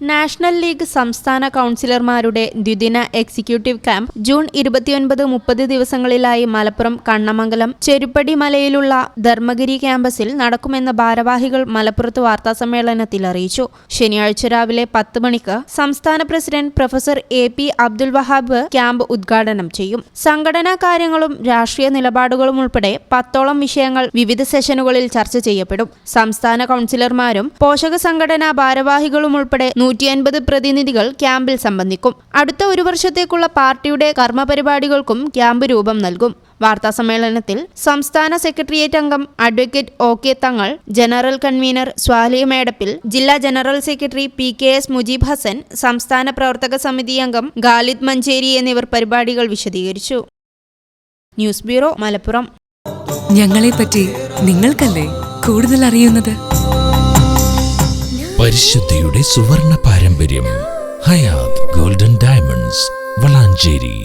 National league സംസ്ഥാന കൗൺസിലർമാരുടെ ദ്വിദിന executive camp June 29-30 ദിവസങ്ങളിലായി മലപ്പുറം കണ്ണമംഗലം ചെരുപ്പടി മലയിലുള്ള ധർമ്മഗിരി ക്യാമ്പസിൽ നടക്കുമെന്ന് ഭാരവാഹികൾ മലപ്പുറത്ത് വാർത്താസമ്മേളനത്തിൽ അറിയിച്ചു. ശനിയാഴ്ച രാവിലെ 10 മണിക്ക് സംസ്ഥാന president professor AP Abdul Wahab camp ഉദ്ഘാടനം ചെയ്യും. സംഘടനാ കാര്യങ്ങളും രാഷ്ട്രീയ നിലപാടുകളും ഉൾപ്പെടെ 10ഓളം വിഷയങ്ങൾ വിവിധ സെഷനുകളിൽ ചർച്ച ചെയ്യപ്പെടും. സംസ്ഥാന കൗൺസിലർമാരും പോഷക സംഘടനാ ഭാരവാഹികളും ഉൾപ്പെടെ 150 പ്രതിനിധികൾ ക്യാമ്പിൽ സംബന്ധിക്കും. അടുത്ത ഒരു വർഷത്തേക്കുള്ള പാർട്ടിയുടെ കർമ്മപരിപാടികൾക്കും ക്യാമ്പ് രൂപം നൽകും. വാർത്താസമ്മേളനത്തിൽ സംസ്ഥാന സെക്രട്ടേറിയറ്റ് അംഗം അഡ്വക്കേറ്റ് OK തങ്ങൾ, ജനറൽ കൺവീനർ സ്വാലിഹ് മേടപ്പിൽ, ജില്ലാ general secretary PKS Mujeeb Hasan, സംസ്ഥാന പ്രവർത്തക സമിതി അംഗം ഖാലിദ് മഞ്ചേരി എന്നിവർ പരിപാടികൾ വിശദീകരിച്ചു. News bureau, Malappuram. ഞങ്ങളെപ്പറ്റി നിങ്ങൾക്കല്ലേ കൂടുതൽ അറിയുന്നത്? പരിശുദ്ധിയുടെ സുവർണ പാരമ്പര്യം. Hayath golden diamonds, Valanchery.